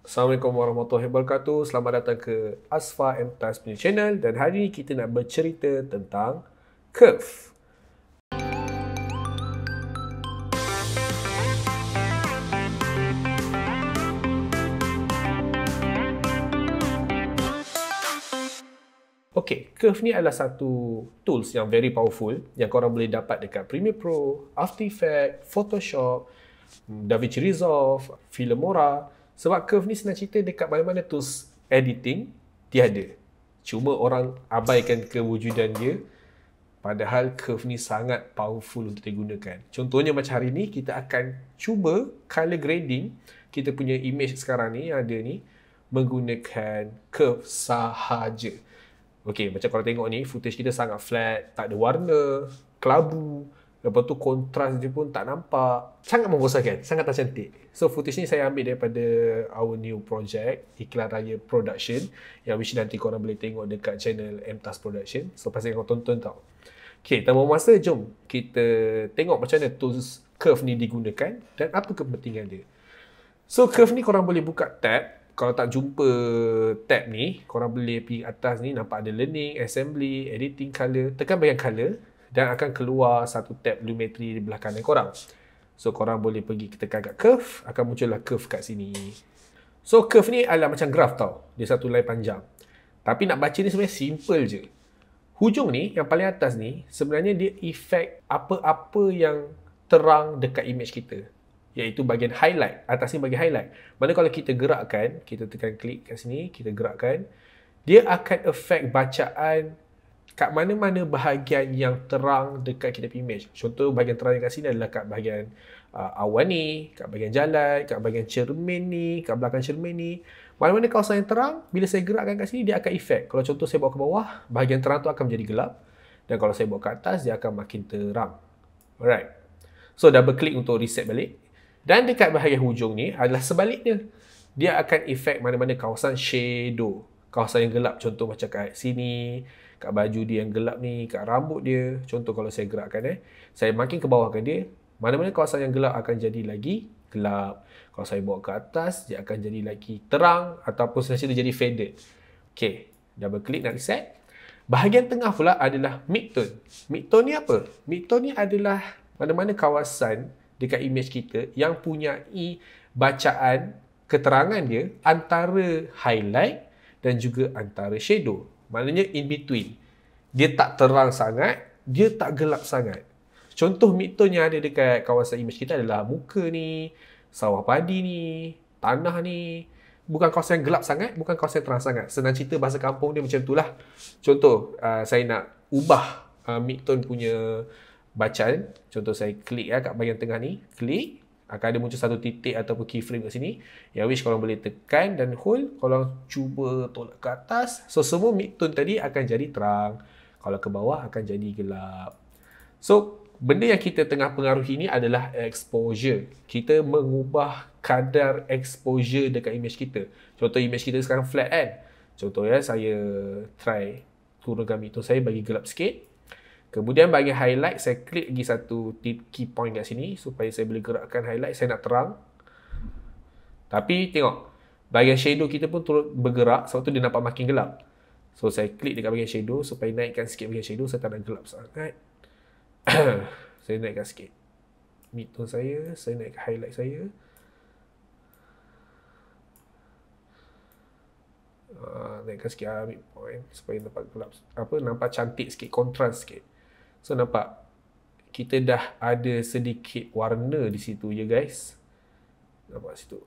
Assalamualaikum warahmatullahi wabarakatuh. Selamat datang ke Asfa MTAS punya channel dan hari ini kita nak bercerita tentang curve. Okay, curve ni adalah satu tools yang very powerful yang korang boleh dapat dekat Premiere Pro, After Effects, Photoshop, DaVinci Resolve, Filmora. Sebab curve ni senang cerita dekat mana-mana tools editing dia ada. Cuma orang abaikan kewujudan dia. Padahal curve ni sangat powerful untuk digunakan. Contohnya macam hari ni kita akan cuba color grading kita punya image sekarang ni yang ada ni menggunakan curve sahaja. Okay, macam korang tengok ni, footage kita sangat flat, tak ada warna, kelabu. Lepas tu kontras dia pun tak nampak. Sangat membosankan, sangat tak cantik. So footage ni saya ambil daripada our new project, Iklan Raya Production, yang which nanti korang boleh tengok dekat channel MTAS Production. So pasti korang tonton tau. Okay, tanpa masa, jom kita tengok macam mana tools curve ni digunakan dan apa kepentingan dia. So curve ni korang boleh buka tab. Kalau tak jumpa tab ni, korang boleh pergi atas ni, nampak ada learning, assembly, editing, color. Tekan bahagian color dan akan keluar satu tab Lumetri di belah kanan korang. So korang boleh pergi tekan kat curve, akan muncullah curve kat sini. So curve ni adalah macam graph tau. Dia satu line panjang. Tapi nak baca ni sebenarnya simple je. Hujung ni, yang paling atas ni, sebenarnya dia efek apa-apa yang terang dekat image kita. Iaitu bahagian highlight. Atas ni bahagian highlight. Mana kalau kita gerakkan, kita tekan klik kat sini, kita gerakkan, dia akan affect bacaan kat mana-mana bahagian yang terang dekat kita punya image. Contoh bahagian terang kat sini adalah kat bahagian awan ni, kat bahagian jalan, kat bahagian cermin ni, kat belakang cermin ni. Mana-mana kawasan yang terang, bila saya gerakkan kat sini, dia akan effect. Kalau contoh saya bawa ke bawah, bahagian terang tu akan menjadi gelap. Dan kalau saya bawa ke atas, dia akan makin terang. Alright. So double klik untuk reset balik. Dan dekat bahagian hujung ni adalah sebaliknya. Dia akan effect mana-mana kawasan shadow. Kawasan yang gelap. Contoh macam kat sini, kat baju dia yang gelap ni, kat rambut dia. Contoh kalau saya gerakkan saya makin ke bawahkan dia, mana-mana kawasan yang gelap akan jadi lagi gelap. Kalau saya bawa ke atas, dia akan jadi lagi terang ataupun sebenarnya dia jadi faded. Okay, double klik nak reset. Bahagian tengah pula adalah midtone. Midtone ni apa? Midtone ni adalah mana-mana kawasan dekat image kita yang punyai bacaan keterangan dia antara highlight dan juga antara shadow. Maknanya in between. Dia tak terang sangat, dia tak gelap sangat. Contoh midtone yang ada dekat kawasan image kita adalah muka ni, sawah padi ni, tanah ni. Bukan kawasan yang gelap sangat, bukan kawasan yang terang sangat. Senang cerita bahasa kampung dia macam itulah. Contoh, saya nak ubah midtone punya bacaan. Contoh saya klik kat bahagian tengah ni, klik, akan ada muncul satu titik ataupun keyframe kat sini. Yang which korang boleh tekan dan hold, korang cuba tolak ke atas. So semua midtone tadi akan jadi terang. Kalau ke bawah akan jadi gelap. So benda yang kita tengah pengaruhi ni adalah exposure. Kita mengubah kadar exposure dekat image kita. Contoh image kita sekarang flat kan. Contoh saya try turunkan midtone saya bagi gelap sikit. Kemudian bagi highlight, saya klik lagi satu key point kat sini supaya saya boleh gerakkan highlight. Saya nak terang. Tapi tengok, bahagian shadow kita pun turut bergerak sebab tu dia nampak makin gelap. So saya klik dekat bahagian shadow supaya naikkan sikit bahagian shadow. Saya tak nak gelap sangat. Saya naikkan sikit midtone saya naikkan highlight saya. Naikkan sikit midpoint supaya nampak gelap, nampak cantik sikit, kontras sikit. So nampak kita dah ada sedikit warna di situ ya guys. Nampak situ.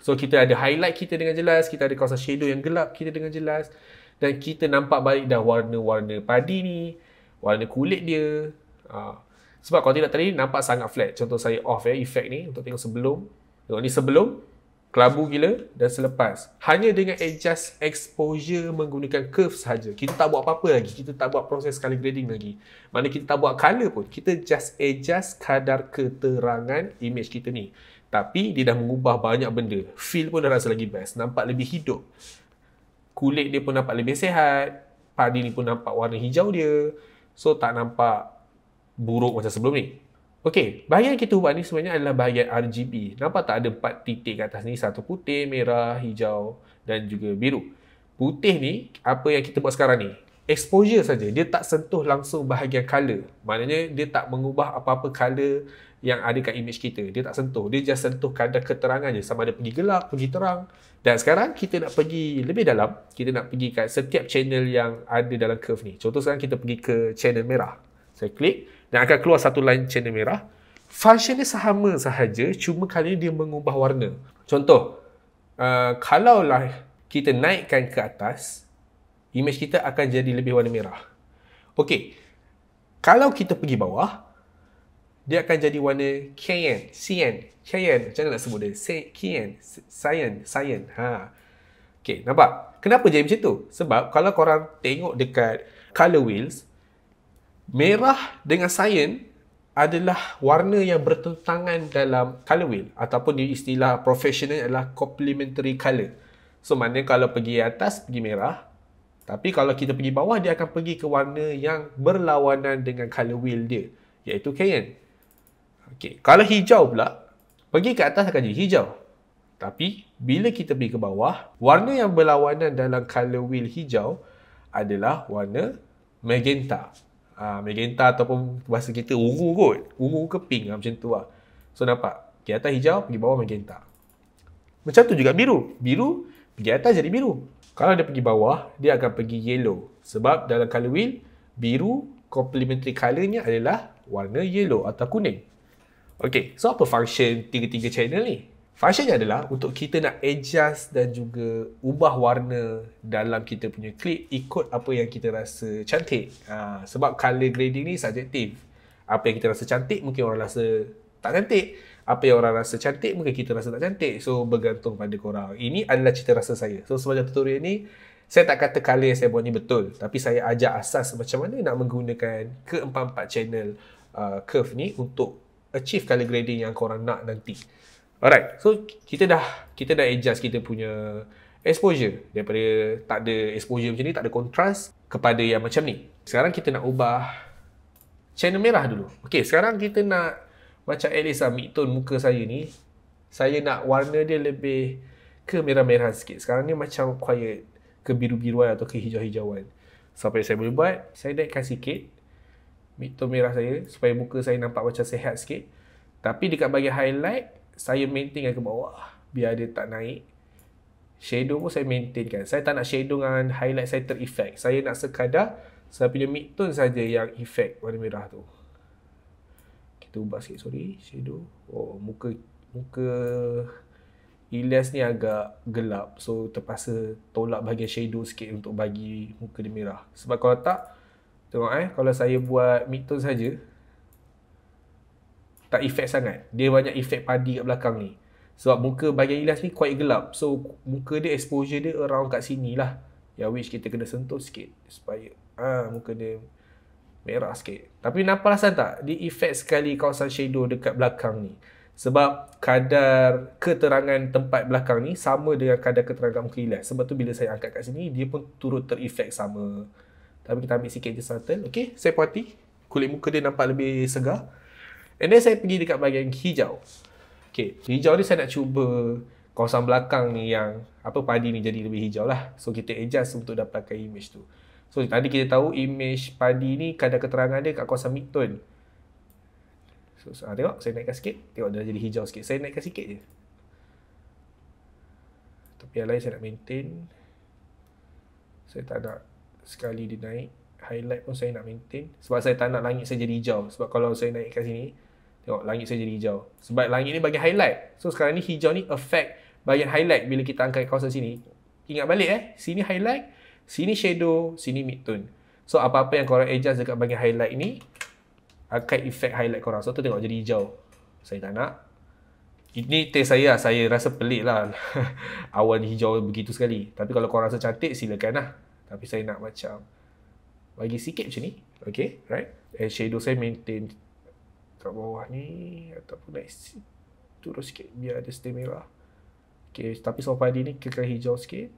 So kita ada highlight kita dengan jelas, kita ada kawasan shadow yang gelap kita dengan jelas, dan kita nampak balik dah warna-warna padi ni, warna kulit dia. Sebab kalau tidak tadi nampak sangat flat. Contoh saya off effect ni untuk tengok sebelum. Tengok ni sebelum, kelabu gila, dan selepas. Hanya dengan adjust exposure menggunakan curve sahaja. Kita tak buat apa-apa lagi. Kita tak buat proses color grading lagi. Mana kita tak buat color pun. Kita just adjust kadar keterangan image kita ni. Tapi dia dah mengubah banyak benda. Feel pun dah rasa lagi best. Nampak lebih hidup. Kulit dia pun nampak lebih sihat. Padi ni pun nampak warna hijau dia. So tak nampak buruk macam sebelum ni. Okey, bahagian yang kita ubah ni sebenarnya adalah bahagian RGB. Nampak tak ada 4 titik kat atas ni? Satu putih, merah, hijau dan juga biru. Putih ni, apa yang kita buat sekarang ni? Exposure saja. Dia tak sentuh langsung bahagian color. Maknanya dia tak mengubah apa-apa color yang ada kat image kita. Dia tak sentuh. Dia just sentuh kadar keterangan je. Sama ada pergi gelap, pergi terang. Dan sekarang kita nak pergi lebih dalam. Kita nak pergi kat setiap channel yang ada dalam curve ni. Contoh sekarang kita pergi ke channel merah. Saya klik dan akan keluar satu line channel merah. Function dia sama sahaja, cuma kali ini dia mengubah warna. Contoh, kalaulah kita naikkan ke atas, image kita akan jadi lebih warna merah. Okey, kalau kita pergi bawah, dia akan jadi warna cyan. Macam mana nak sebut dia? Cyan. Okey, nampak? Kenapa jadi macam tu? Sebab kalau korang tengok dekat color wheels, merah dengan cyan adalah warna yang bertentangan dalam color wheel ataupun di istilah profesional adalah complementary color. So maknanya kalau pergi atas pergi merah, tapi kalau kita pergi bawah dia akan pergi ke warna yang berlawanan dengan color wheel dia, iaitu cyan. Okey, kalau hijau pula pergi ke atas akan jadi hijau. Tapi bila kita pergi ke bawah, warna yang berlawanan dalam color wheel hijau adalah warna magenta. Magenta ataupun bahasa kita ungu kot. Ungu ke pink macam tu lah. So nampak? Pergi atas hijau, pergi bawah magenta. Macam tu juga biru. Biru, pergi atas jadi biru. Kalau dia pergi bawah, dia akan pergi yellow. Sebab dalam color wheel, biru complementary colournya adalah warna yellow atau kuning. Okay, so apa function tiga-tiga channel ni? Functionnya adalah untuk kita nak adjust dan juga ubah warna dalam kita punya klip ikut apa yang kita rasa cantik. Sebab color grading ni subjektif. Apa yang kita rasa cantik mungkin orang rasa tak cantik. Apa yang orang rasa cantik mungkin kita rasa tak cantik. So bergantung pada korang. Ini adalah cita rasa saya. So sepanjang tutorial ni, saya tak kata color yang saya buat ni betul. Tapi saya ajar asas macam mana nak menggunakan keempat-empat channel curve ni untuk achieve color grading yang korang nak nanti. Alright, so kita dah adjust kita punya exposure daripada tak ada exposure macam ni, tak ada kontras kepada yang macam ni. Sekarang kita nak ubah channel merah dulu. Okey, sekarang kita nak macam at least mid-tone muka saya ni, saya nak warna dia lebih ke merah-merah sikit. Sekarang ni macam quiet, ke biru-biruan atau ke hijau-hijauan. So apa yang saya boleh buat, saya naikkan sikit mid-tone merah saya supaya muka saya nampak macam sihat sikit. Tapi dekat bahagian highlight, saya maintain ke bawah biar dia tak naik. Shadow pun saya maintainkan. Saya tak nak shadow dengan highlight saya ter-effect. Saya nak sekadar saya punya mid-tone saja yang effect warna merah tu. Kita ubah sikit, sorry, shadow. Oh, muka Ilyas ni agak gelap. So terpaksa tolak bahagian shadow sikit untuk bagi muka dia merah. Sebab kalau tak, tengok kalau saya buat mid-tone saja, tak efek sangat. Dia banyak efek padi kat belakang ni. Sebab muka bahagian Ilyas ni quite gelap. So muka dia, exposure dia around kat sini lah. Yang which kita kena sentuh sikit supaya muka dia merah sikit. Tapi nampak rasa tak? Dia efek sekali kawasan shadow dekat belakang ni. Sebab kadar keterangan tempat belakang ni sama dengan kadar keterangan muka Ilyas. Sebab tu bila saya angkat kat sini, dia pun turut terefek sama. Tapi kita ambil sikit je subtle. Okay, saya puati. Kulit muka dia nampak lebih segar. And then saya pergi dekat bahagian hijau. Okay, hijau ni saya nak cuba kawasan belakang ni yang padi ni jadi lebih hijau lah. So kita adjust untuk dapatkan image tu. So tadi kita tahu image padi ni kadar keterangan dia kat kawasan mid-tone. So tengok saya naikkan sikit. Tengok dah jadi hijau sikit. Saya naikkan sikit je. Tapi yang lain saya nak maintain. Saya tak nak sekali dia naik. Highlight pun saya nak maintain. Sebab saya tak nak langit saya jadi hijau. Sebab kalau saya naik kat sini, tengok langit saya jadi hijau. Sebab langit ni bahagian highlight. So sekarang ni hijau ni affect bahagian highlight bila kita angkat kawasan sini. Ingat balik sini highlight, sini shadow, sini mid-tone. So apa-apa yang korang adjust dekat bahagian highlight ni akan effect highlight korang. So tu tengok jadi hijau. Saya tak nak. Ini taste saya lah. Saya rasa pelik lah. Awan hijau begitu sekali. Tapi kalau korang rasa cantik, silakan lah. Tapi saya nak macam bagi sikit macam ni. Okay, right? And shadow saya maintain kat bawah ni ataupun naik turun sikit biar ada stain merah. Okay, tapi soal padi ni kekal hijau sikit.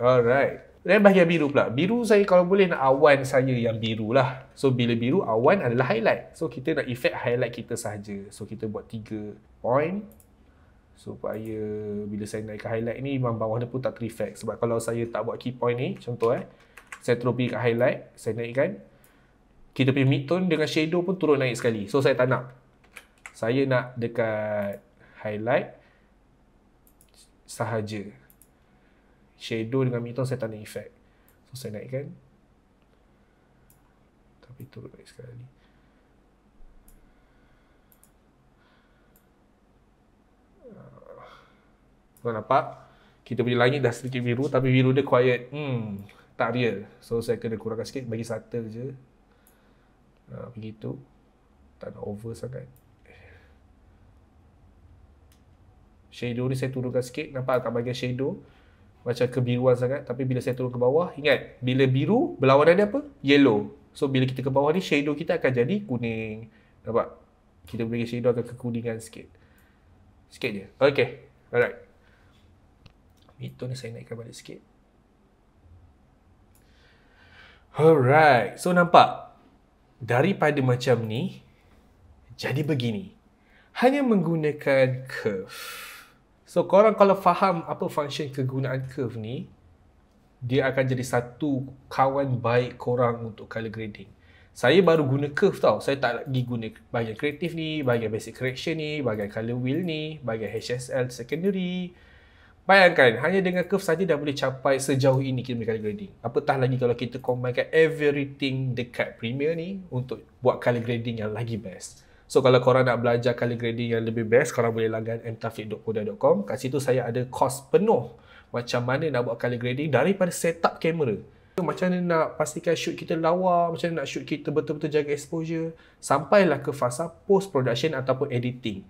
Alright. Dan bahagian biru pula. Biru saya kalau boleh nak awan saya yang biru lah. So bila biru, awan adalah highlight. So kita nak effect highlight kita sahaja. So kita buat 3 point. Supaya bila saya naikkan highlight ni, memang bawah dia pun tak ter-effect. Sebab kalau saya tak buat key point ni, contoh saya terus pergi kat highlight, saya naikkan. Kita punya midtone dengan shadow pun turun naik sekali. So saya tak nak. Saya nak dekat highlight sahaja. Shadow dengan midtone saya tak nak effect. So saya naikkan. Tapi turun naik sekali. Kau nampak? Kita punya langit dah sedikit biru, tapi biru dia quiet. Tak real. So saya kena kurangkan sikit, bagi subtle je. Begitu. Tak nak over sangat. Shadow ni saya turunkan sikit. Nampak kat bahagian shadow macam kebiruan sangat. Tapi bila saya turun ke bawah, ingat, bila biru, berlawanan dia apa? Yellow. So bila kita ke bawah ni, shadow kita akan jadi kuning. Nampak? Kita bagi shadow akan kekuningan sikit. Sikit je. Okay. Alright. Midtone ni saya naikkan balik sikit. Alright. So nampak? Daripada macam ni, jadi begini. Hanya menggunakan curve. So korang kalau faham apa function kegunaan curve ni, dia akan jadi satu kawan baik korang untuk color grading. Saya baru guna curve tau. Saya tak lagi guna bahagian kreatif ni, bahagian basic correction ni, bahagian color wheel ni, bahagian HSL secondary. Bayangkan, hanya dengan curve saja dah boleh capai sejauh ini kita punya color grading. Apatah lagi kalau kita combinekan everything dekat Premiere ni untuk buat color grading yang lagi best. So kalau korang nak belajar color grading yang lebih best, korang boleh langgan mtaufik.poda.com. Kat situ saya ada course penuh macam mana nak buat color grading daripada setup kamera. Macam mana nak pastikan shoot kita lawa, macam mana nak shoot kita betul-betul jaga exposure, sampailah ke fasa post production ataupun editing.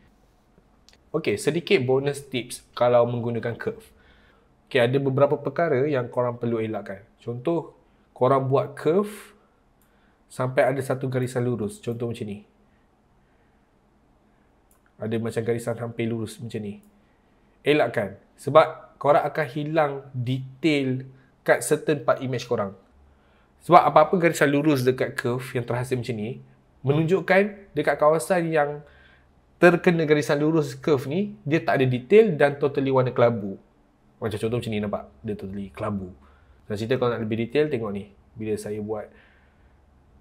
Okay, sedikit bonus tips kalau menggunakan curve. Okay, ada beberapa perkara yang korang perlu elakkan. Contoh, korang buat curve sampai ada satu garisan lurus. Contoh macam ni. Ada macam garisan hampir lurus macam ni. Elakkan. Sebab korang akan hilang detail kat certain part image korang. Sebab apa-apa garisan lurus dekat curve yang terhasil macam ni, menunjukkan dekat kawasan yang terkena garisan lurus curve ni, dia tak ada detail dan totally warna kelabu. Macam contoh macam ni, nampak? Dia totally kelabu. Dan cerita kalau nak lebih detail, tengok ni. Bila saya buat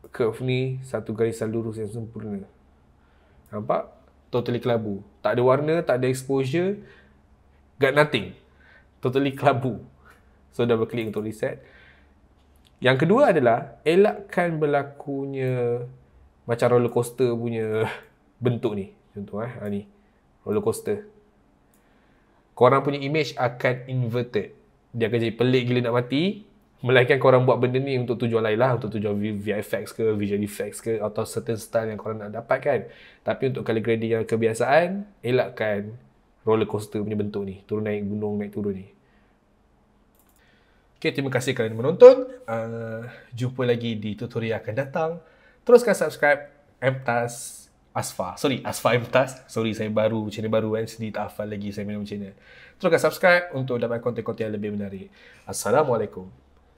curve ni, satu garisan lurus yang sempurna. Nampak? Totally kelabu. Tak ada warna, tak ada exposure. Got nothing. Totally kelabu. So, double klik untuk reset. Yang kedua adalah, elakkan berlakunya macam roller coaster punya bentuk ni. Contoh ni. Roller coaster. Korang punya image akan inverted. Dia akan jadi pelik gila nak mati. Melainkan korang buat benda ni untuk tujuan lain lah. Untuk tujuan VFX ke, visual effects ke, atau certain style yang korang nak dapatkan. Tapi untuk color grading yang kebiasaan, elakkan roller coaster punya bentuk ni. Turun naik gunung, naik turun ni. Okay, terima kasih kerana menonton. Jumpa lagi di tutorial akan datang. Teruskan subscribe MTAS Asfa. Asfa MTAS. Saya baru, channel baru kan. Sendiri tak hafal lagi saya main macam mana. Teruskan subscribe untuk dapat konten-konten yang lebih menarik. Assalamualaikum.